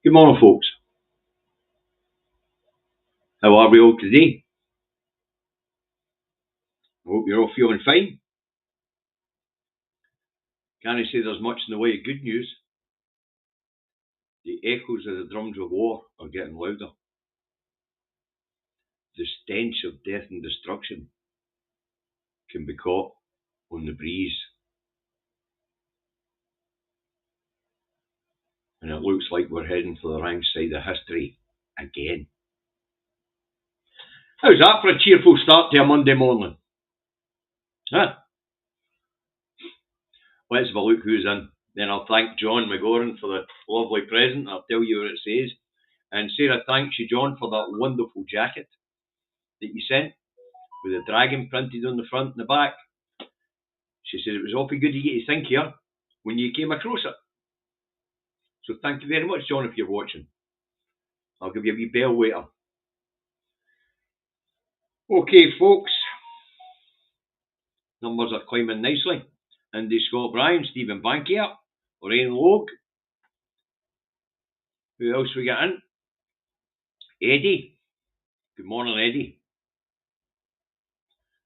Good morning, folks. How are we all today? I hope you're all feeling fine. Can't say there's much in the way of good news. The echoes of the drums of war are getting louder. The stench of death and destruction can be caught on the breeze. And it looks like we're heading for the wrong side of history again. How's that for a cheerful start to a Monday morning? Huh? Let's have a look who's in. Then I'll thank John McGoran for the lovely present. I'll tell you what it says. And Sarah thanks you, John, for that wonderful jacket that you sent with the dragon printed on the front and the back. She said it was awfully good to get you think here when you came across it. So thank you very much, John, if you're watching. I'll give you a wee bell later. Okay, folks. Numbers are climbing nicely. Andy Scott Bryan, Stephen Bankier, Lorraine Logue. Who else we got in? Eddie. Good morning, Eddie.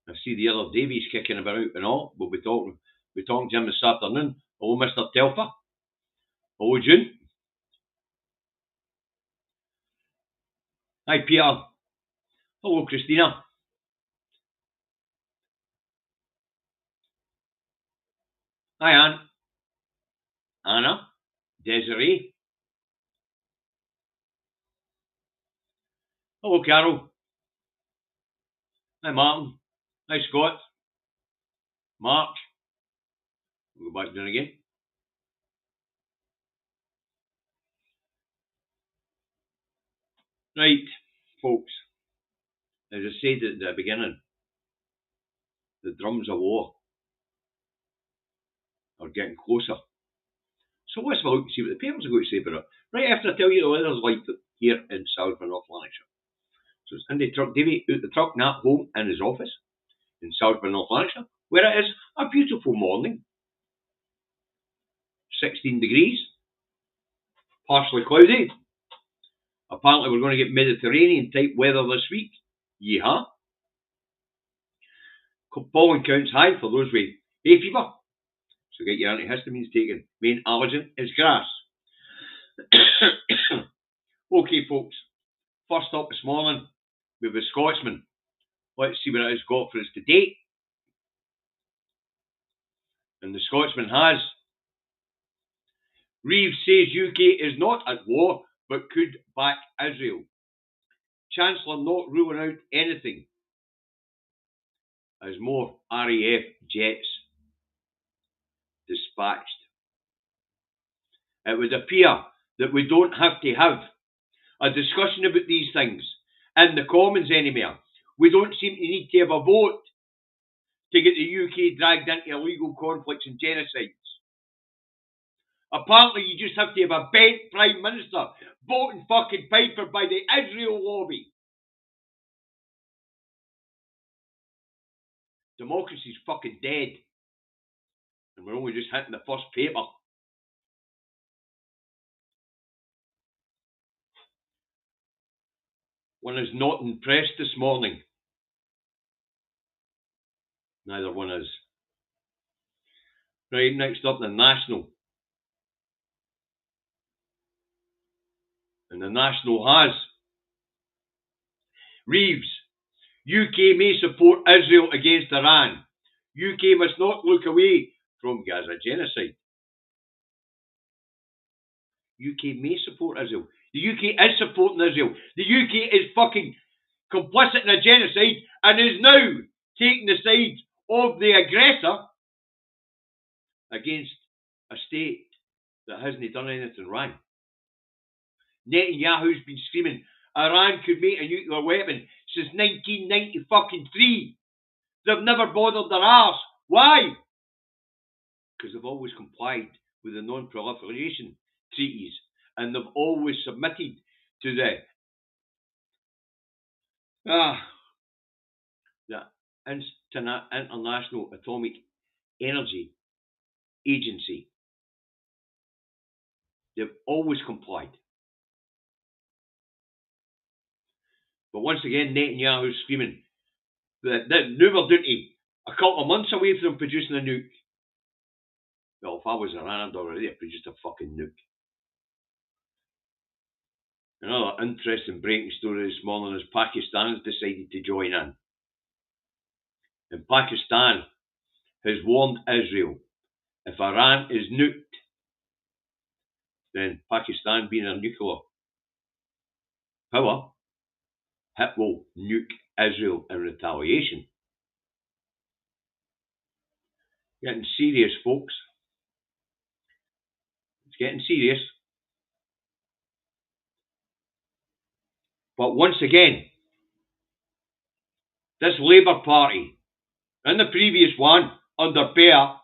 I see the other Davies kicking about and all. We'll be talking to him this afternoon. Hello, Mr. Telfer. Hello, June. Hi, Peter. Hello, Christina. Hi, Anne. Anna. Desiree. Hello, Carol. Hi, Martin. Hi, Scott. Mark. We'll go back down again. Right, folks. As I said at the beginning, the drums of war are getting closer. So let's have a look and see what the papers are going to say about it. Right after I tell you the weather's like here in Salisbury, North Lanarkshire. So it's Andy Truck Davy out the truck and at home in his office in Salisbury, North Lanarkshire, where it is a beautiful morning. 16 degrees, partially cloudy. Apparently we're going to get Mediterranean type weather this week. Yeehaw. Pollen counts high for those with hay fever. So get your antihistamines taken. Main allergen is grass. Okay, folks. First up this morning, we have a Scotsman. Let's see what it has got for us today. And the Scotsman has. Reeves says UK is not at war, but could back Israel. Chancellor not ruling out anything. As more RAF jets dispatched. It would appear that we don't have to have a discussion about these things in the Commons anymore. We don't seem to need to have a vote to get the UK dragged into illegal conflicts and genocides. Apparently, you just have to have a bent Prime Minister voting fucking paper by the Israel lobby. Democracy's fucking dead. And we're only just hitting the first paper. One is not impressed this morning. Neither one is. Right, next up, the National. And the National has. Reeves. UK may support Israel against Iran. UK must not look away from Gaza genocide. UK may support Israel. The UK is supporting Israel. The UK is fucking complicit in a genocide and is now taking the side of the aggressor against a state that hasn't done anything wrong. Netanyahu's been screaming Iran could make a nuclear weapon since 1993. They've never bothered their arse. Why? Because they've always complied with the non-proliferation treaties and they've always submitted to the International Atomic Energy Agency. They've always complied. But once again, Netanyahu's screaming that now we're down to a couple of months away from producing a nuke. Well, if I was Iran, I'd already produced a fucking nuke. Another interesting breaking story this morning is Pakistan has decided to join in. And Pakistan has warned Israel, if Iran is nuked, then Pakistan, being a nuclear power, it will nuke Israel in retaliation. Getting serious, folks. It's getting serious. But once again, this Labour Party, and the previous one, under Blair,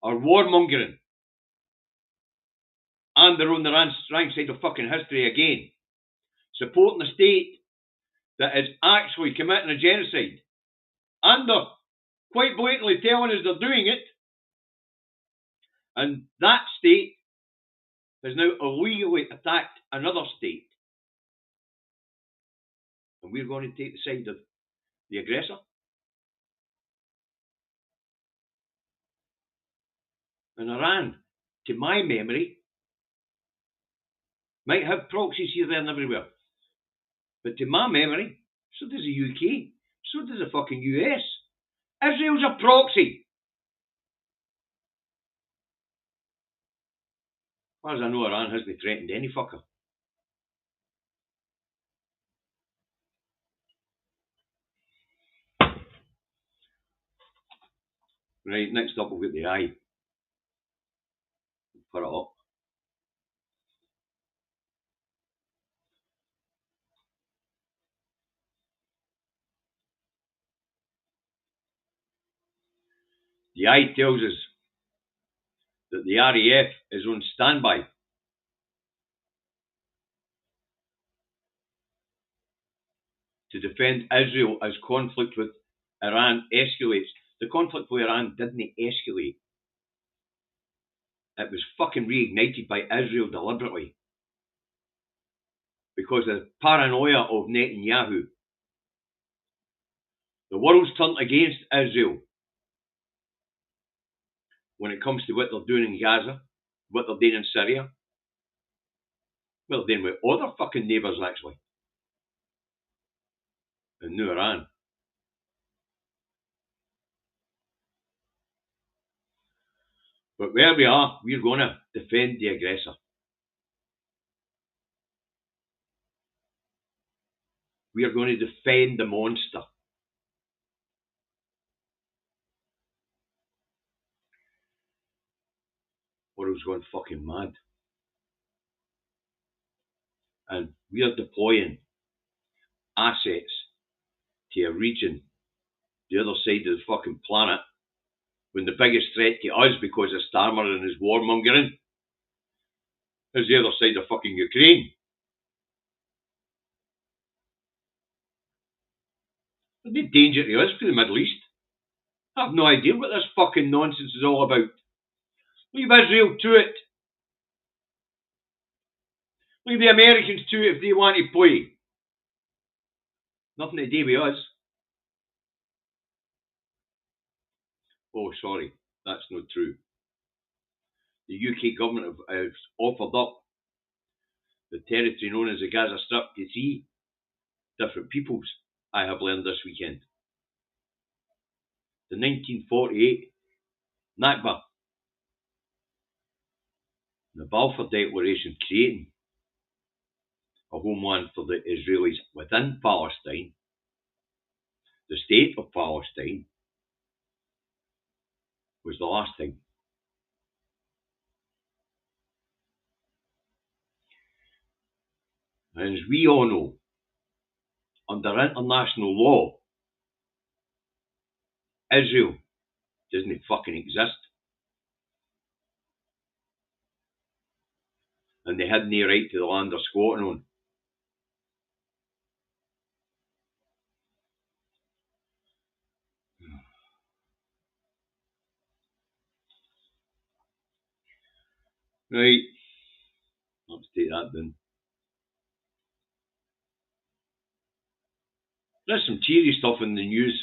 are warmongering. And they're on the wrong side of fucking history again. Supporting a state that is actually committing a genocide. And they're quite blatantly telling us they're doing it. And that state has now illegally attacked another state. And we're going to take the side of the aggressor. And Iran, to my memory, might have proxies here, there, and everywhere. But to my memory, so does the UK, so does the fucking US. Israel's a proxy. As far as I know, Iran hasn't threatened any fucker. Right, next up we've got the eye. Put it up. The eye tells us that the RAF is on standby to defend Israel as conflict with Iran escalates. The conflict with Iran didn't escalate. It was fucking reignited by Israel deliberately. Because of the paranoia of Netanyahu. The world's turned against Israel when it comes to what they're doing in Gaza, what they're doing in Syria. Well, they're doing with other fucking neighbours, actually. And now Iran. But where we are, we're going to defend the aggressor. We are going to defend the monster. World's gone fucking mad. And we are deploying assets to a region, the other side of the fucking planet, when the biggest threat to us, because of Starmer and his warmongering, is the other side of fucking Ukraine. There's no danger to us for the Middle East. I have no idea what this fucking nonsense is all about. Leave Israel to it. Leave the Americans to it if they want to play. Nothing to do with us. Oh, sorry, that's not true. The UK government has offered up the territory known as the Gaza Strip to 3 different peoples, I have learned this weekend. The 1948 Nakba, the Balfour Declaration creating a homeland for the Israelis within Palestine, the state of Palestine, was the last thing. And as we all know, under international law, Israel doesn't fucking exist. And they had no right to the land they're squatting on. Right, let's take that then. There's some cheery stuff in the news.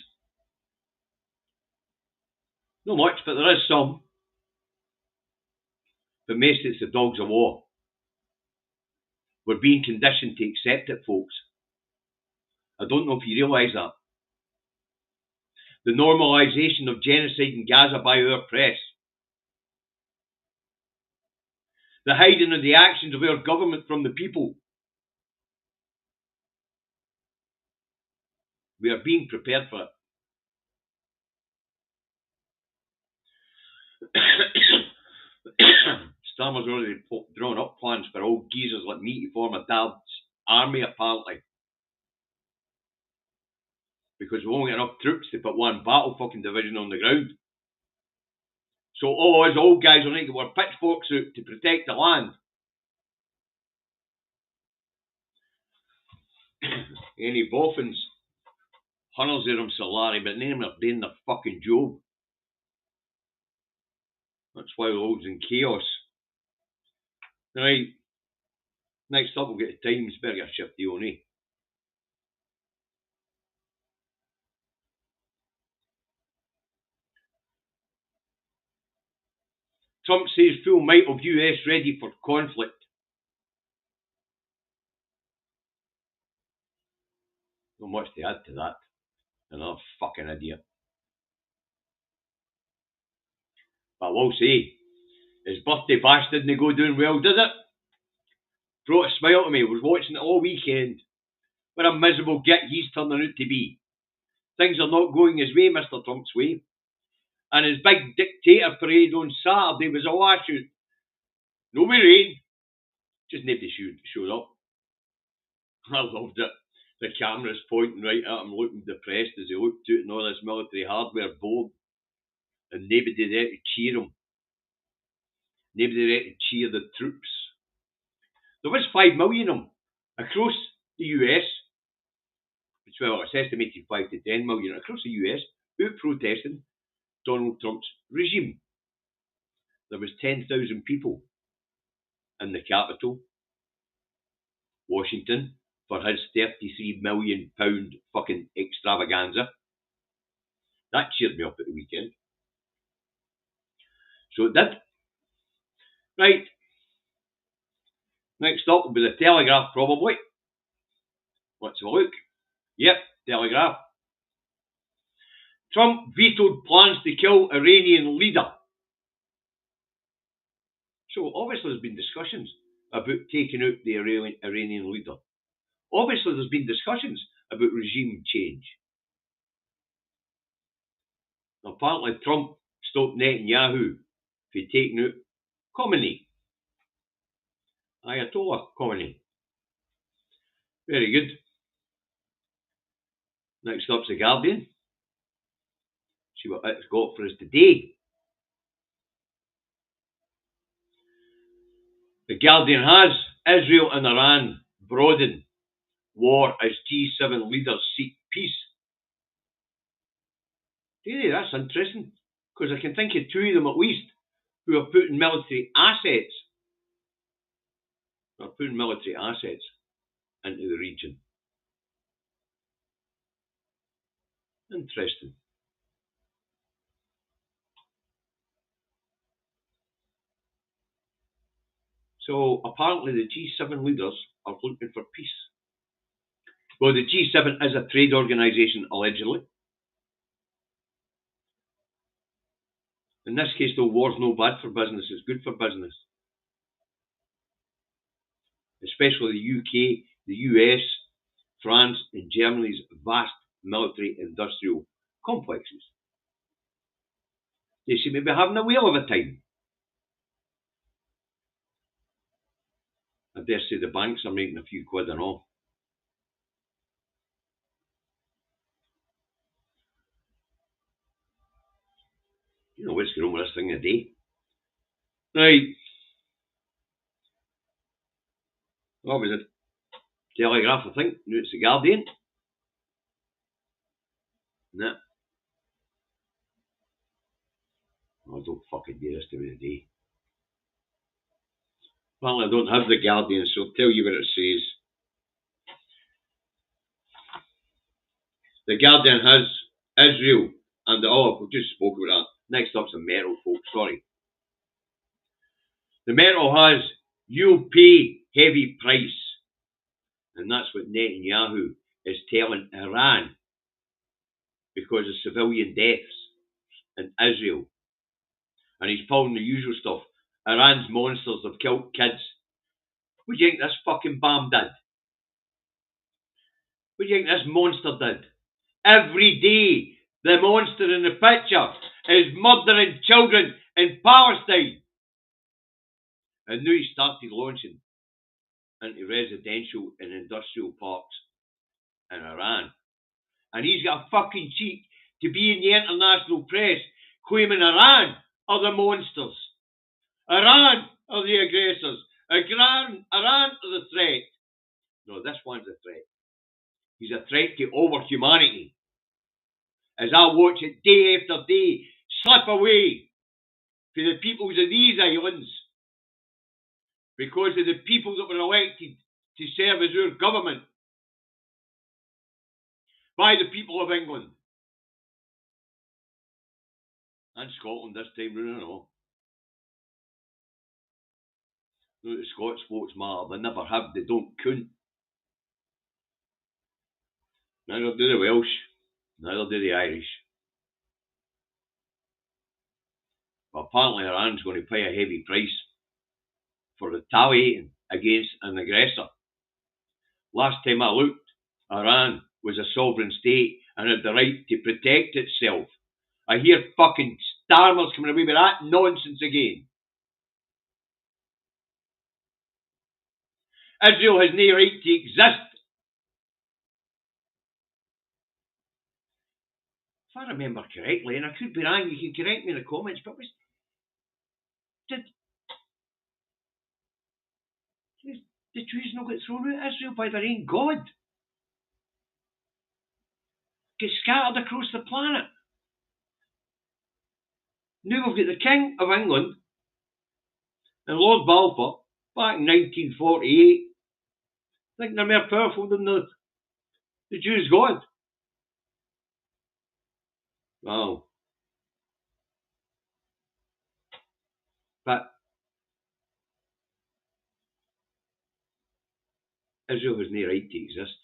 Not much, but there is some. But most it's the dogs of war. We're being conditioned to accept it, folks. I don't know if you realise that. The normalisation of genocide in Gaza by our press. The hiding of the actions of our government from the people. We are being prepared for it. Starmer's already drawn up plans for old geezers like me to form a dad's army, apparently. Because we won't get enough troops to put one battle fucking division on the ground. So all us old guys will need to wear pitchforks out to protect the land. Any boffins, hunters of them Solari, but name are doing their fucking job. That's why we're always in chaos. Right. Next up, we'll get the Times. Better get a shifty on, eh? Trump says full might of US ready for conflict. Not much to add to that. Another fucking idiot. But I will say, his birthday bash didn't go down well, did it? Brought a smile to me. I was watching it all weekend. What a miserable git he's turning out to be. Things are not going his way, Mr. Trump's way. And his big dictator parade on Saturday was a washout. No rain. Just nobody showed up. I loved it. The cameras pointing right at him, looking depressed as he looked out in all this military hardware board. And nobody there to cheer him. Nobody there to cheer the troops. There was 5 million of them across the US. Well, it's estimated 5 to 10 million across the US out protesting Donald Trump's regime. There was 10,000 people in the capital, Washington, for his £33 million fucking extravaganza. That cheered me up at the weekend. So it did. Right. Next up will be the Telegraph, probably. Let's have a look. Yep, Telegraph. Trump vetoed plans to kill Iranian leader. So obviously there's been discussions about taking out the Iranian leader. Obviously there's been discussions about regime change. Apparently Trump stopped Netanyahu for taking out Khomeini. Ayatollah Khomeini. Very good. Next up's The Guardian. See what it's got for us today. The Guardian has Israel and Iran broaden war as G7 leaders seek peace. Really, that's interesting, because I can think of 2 of them at least who are putting military assets. They're putting military assets into the region. Interesting. So apparently the G7 leaders are looking for peace. Well, the G7 is a trade organisation, allegedly. In this case, though, war's no bad for business, it's good for business. Especially the UK, the US, France and Germany's vast military industrial complexes. They seem to be having a whale of a time. I dare say the banks are making a few quid and all. You know what's going on with this thing today? Right. What was it? Telegraph, I think. No, it's The Guardian. Nah. I don't fucking do this to me today. Well, I don't have The Guardian, so I'll tell you what it says. The Guardian has Israel and we just spoke about that. Next up's the metal, folks. Sorry. The metal has you'll pay heavy price, and that's what Netanyahu is telling Iran because of civilian deaths in Israel. And he's pulling the usual stuff. Iran's monsters have killed kids. What do you think this fucking bomb did? What do you think this monster did? Every day, the monster in the picture is murdering children in Palestine. And now he started launching into residential and industrial parks in Iran. And he's got a fucking cheek to be in the international press claiming Iran are the monsters. Iran are the aggressors. Iran are the threat. No, this one's a threat. He's a threat to all humanity. As I watch it day after day slip away to the peoples of these islands because of the people that were elected to serve as our government by the people of England. And Scotland this time round, no, the Scots votes matter. They never have. They don't count. Neither do the Welsh. Neither do the Irish. But apparently Iran's going to pay a heavy price for retaliating against an aggressor. Last time I looked, Iran was a sovereign state and had the right to protect itself. I hear fucking starmers coming away with that nonsense again. Israel has no right to exist. If I remember correctly, and I could be wrong, you can correct me in the comments, but did the Jews not get thrown out of Israel by their own God? Get scattered across the planet. Now we've got the King of England and Lord Balfour back in 1948. I think they're more powerful than the Jews' God. Wow. But Israel has no right to exist.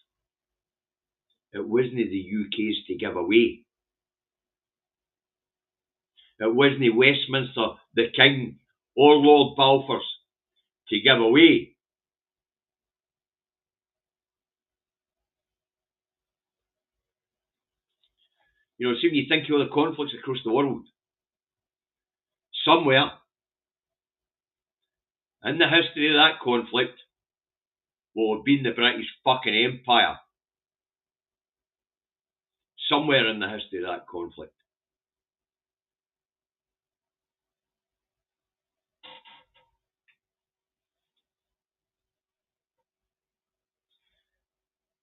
It wasn't the UK's to give away. It wasn't Westminster, the King, or Lord Balfour's to give away. You know, see, when you think of all the conflicts across the world, somewhere in the history of that conflict will have been the British fucking Empire. Somewhere in the history of that conflict.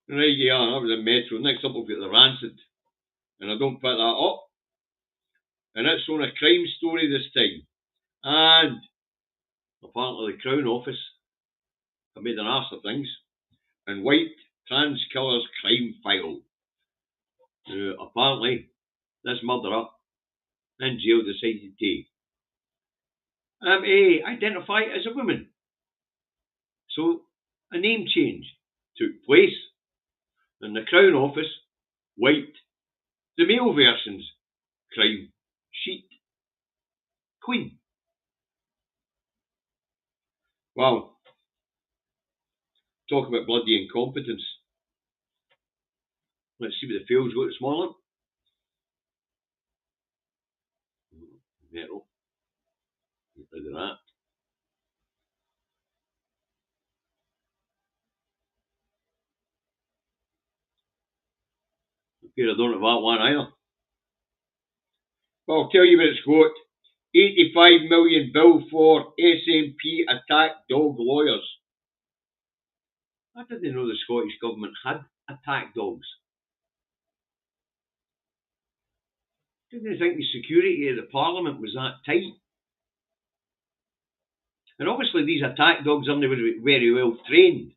Right, yeah, that was a Metro. Next up we've got the Rancid. And I don't put that up. And it's on a crime story this time. And apparently the Crown Office have made an arse of things and wiped trans killer's crime file. Apparently, this murderer in jail decided to identify as a woman. So a name change took place and the Crown Office wiped the male version's crime sheet clean. Wow. Talk about bloody incompetence. Let's see what the fails got this morning. Metal. Get rid of that. Okay, I don't have that one either. Well, I'll tell you what it's got. 85 million bill for SNP attack dog lawyers. I didn't know the Scottish Government had attack dogs. Didn't think the security of the Parliament was that tight. And obviously these attack dogs aren't very well trained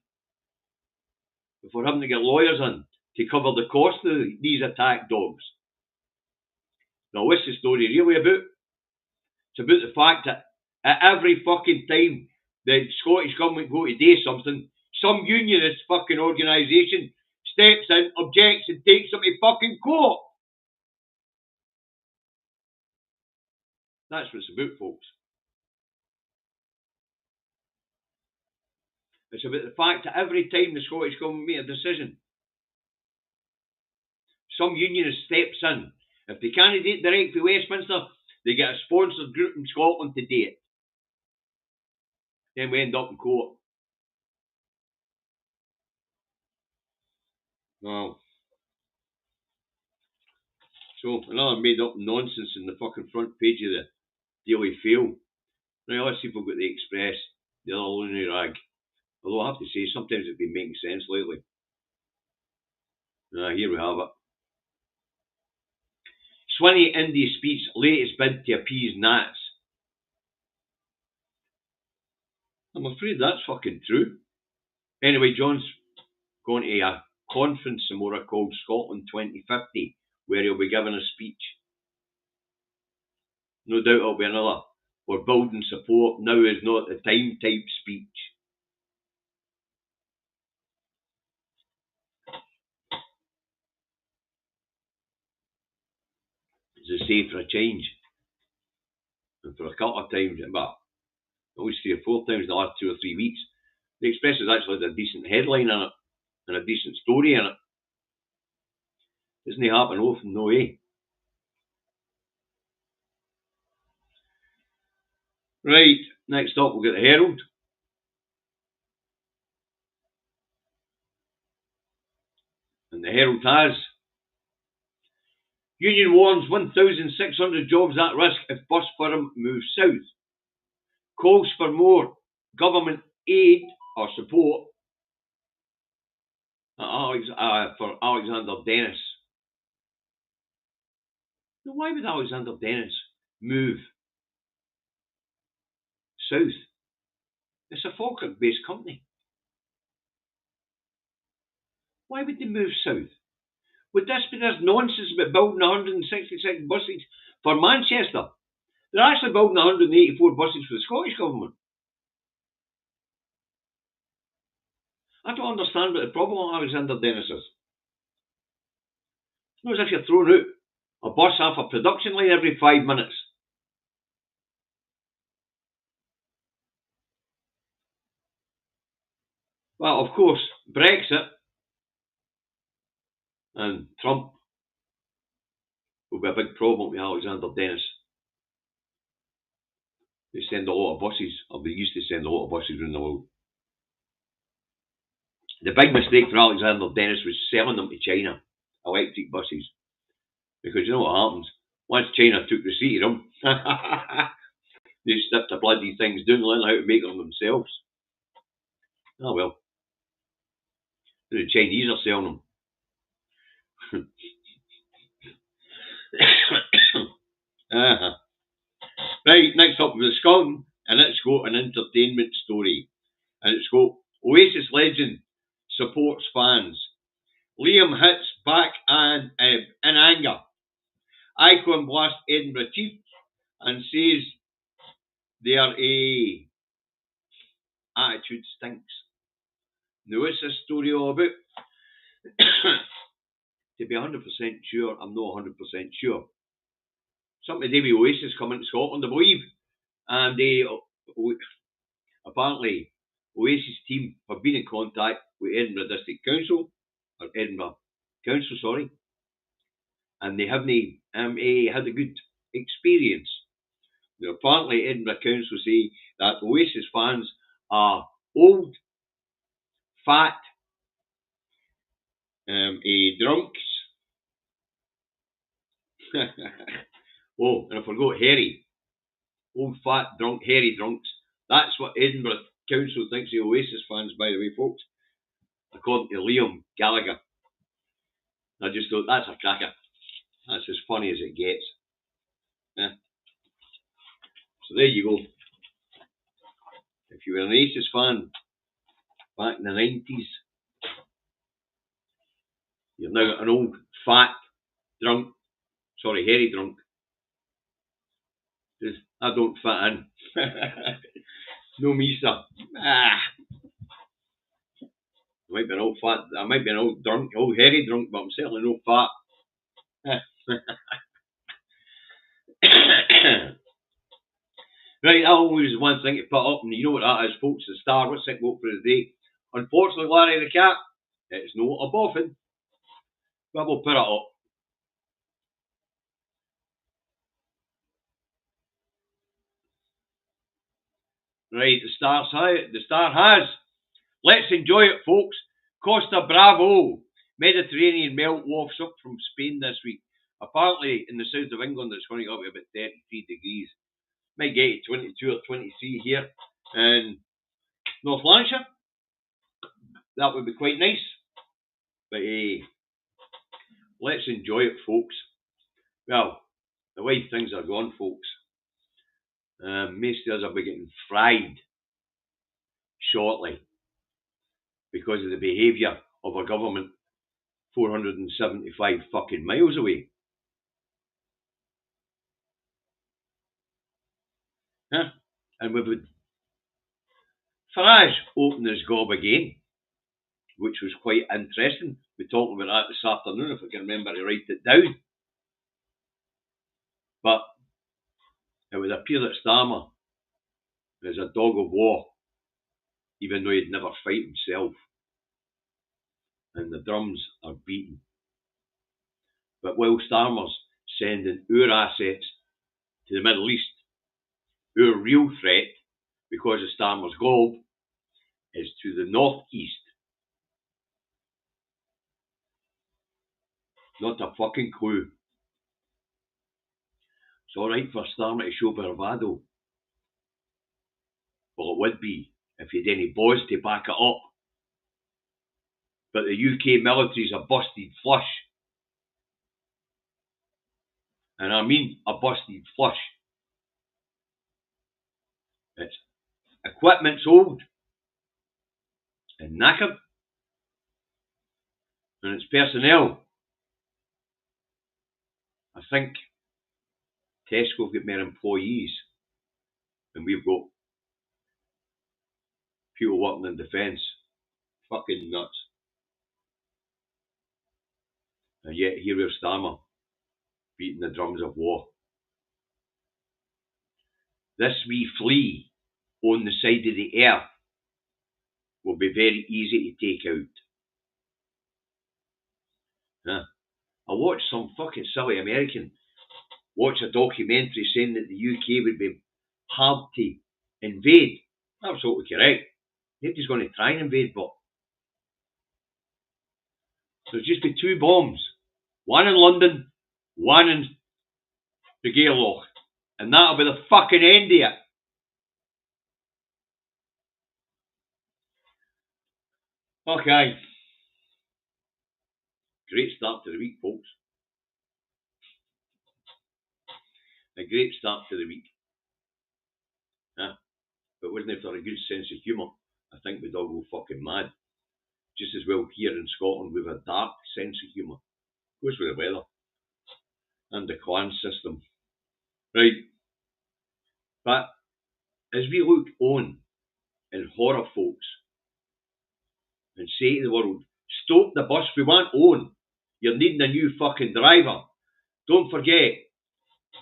before having to get lawyers in to cover the cost of these attack dogs. Now, what's the story really about? It's about the fact that at every fucking time the Scottish Government go to do something, some unionist fucking organisation steps in, objects, and takes them to fucking court. That's what it's about, folks. It's about the fact that every time the Scottish Government make a decision, some unionist steps in. If they candidate direct for Westminster, they get a sponsored group in Scotland to do it. Then we end up in court. Well, so another made up nonsense in the fucking front page of the Daily Fail. Now, let's see if we've got the Express, the other loony rag. Although I have to say, sometimes it's been making sense lately. Here we have it. Swinney India speech, latest bid to appease Nats. I'm afraid that's fucking true. Anyway, John's going to a conference tomorrow called Scotland 2050, where he'll be giving a speech. No doubt it'll be another "we're building support, now is not the time" type speech. As I say, for a change, and for a couple of times, but at least 3 or 4 times in the last 2 or 3 weeks, the Express has actually had a decent headline in it, and a decent story in it. Doesn't it happen often? No way. Right, next up we'll get the Herald. And the Herald has: Union warns 1,600 jobs at risk if bus firm moves south. Calls for more government aid or support for Alexander Dennis. Now, why would Alexander Dennis move south? It's a Falkirk-based company. Why would they move south? Would this be this nonsense about building 166 buses for Manchester? They're actually building 184 buses for the Scottish Government. I don't understand what the problem with Alexander Dennis is. It's not as if you're throwing out a bus off a production line every 5 minutes. Well, of course, Brexit and Trump will be a big problem with Alexander Dennis. They send a lot of buses, or they used to send a lot of buses around the world. The big mistake for Alexander Dennis was selling them to China, electric buses. Because you know what happens? Once China took receipt of them, they stripped the bloody things down and learned how to make them themselves. Oh well. The Chinese are selling them. Right, next up was Scotland, and it's got an entertainment story. And it's got Oasis legend supports fans. Liam hits back and in anger. Icon blasts Edinburgh chief and says their attitude stinks. Now, what's this story all about? To be 100% sure, I'm not 100% sure. Something to do with Oasis coming to Scotland, I believe. And apparently, Oasis team have been in contact with Edinburgh District Council, or Edinburgh Council, sorry, and they haven't had a good experience. Now, apparently, Edinburgh Council say that Oasis fans are old, fat, drunks. Oh, and I forgot hairy. Old, fat, drunk, hairy drunks. That's what Edinburgh Council thinks of Oasis fans, by the way, folks. According to Liam Gallagher. I just thought, that's a cracker. That's as funny as it gets. Yeah. So there you go. If you were an Oasis fan back in the 90s, You're now an old, fat, drunk, sorry, hairy drunk. 'Cause I don't fit in. No me, sir. Ah, I might be an old fat, I might be an old drunk, old hairy drunk, but I'm certainly no fat. Right, that always one thing to put up, and you know what that is, folks. The star, what's it vote for the day? Unfortunately, Larry the cat, it's not a boffin, but we'll put it up. Right, the star has. Let's enjoy it, folks. Costa Bravo. Mediterranean melt wafts up from Spain this week. Apparently, in the south of England, it's going to go up to about 33 degrees. Might get to 22 or 23 here in North Lancashire. That would be quite nice. But let's enjoy it, folks. Well, the way things are going, folks, most of us will be getting fried shortly because of the behaviour of a government 475 fucking miles away. Huh? And we've had Farage open his gob again, which was quite interesting. We talked about that this afternoon, if I can remember to write it down. But it would appear that Starmer is a dog of war, even though he'd never fight himself. And the drums are beaten. But while Starmer's sending our assets to the Middle East, our real threat, because of Starmer's gob, is to the northeast. Not a fucking clue. It's alright for Starmer to show bravado. Well, it would be if he had any boys to back it up. But the UK military's a busted flush. And I mean a busted flush. Its equipment's old and knackered. And its personnel, I think Tesco have got more employees and we've got people working in defence. Fucking nuts. And yet here we're Starmer beating the drums of war. This wee flea on the side of the earth will be very easy to take out. I watched some fucking silly American watch a documentary saying that the UK would be hard to invade. Absolutely correct. Nobody's going to try and invade, but there'll just be two bombs. One in London, one in the Gairloch. And that'll be the fucking end of it. Okay. Great start to the week, folks. A great start to the week. But wasn't it for a good sense of humour, I think we'd all go fucking mad. Just as well here in Scotland with a dark sense of humour. Goes with the weather. And the clan system. Right. But as we look on in horror, folks, and say to the world, stop the bus, we want on. You're needing a new fucking driver. Don't forget,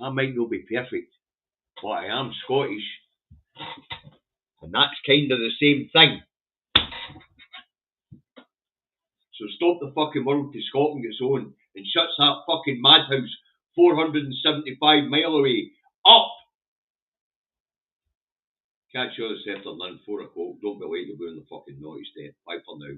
I might not be perfect, but I am Scottish. And that's kind of the same thing. So stop the fucking world till Scotland gets on and shuts that fucking madhouse 475 mile away up. Catch you this afternoon, 4 o'clock. Don't be late, you'll be on the fucking naughty step. Bye for now.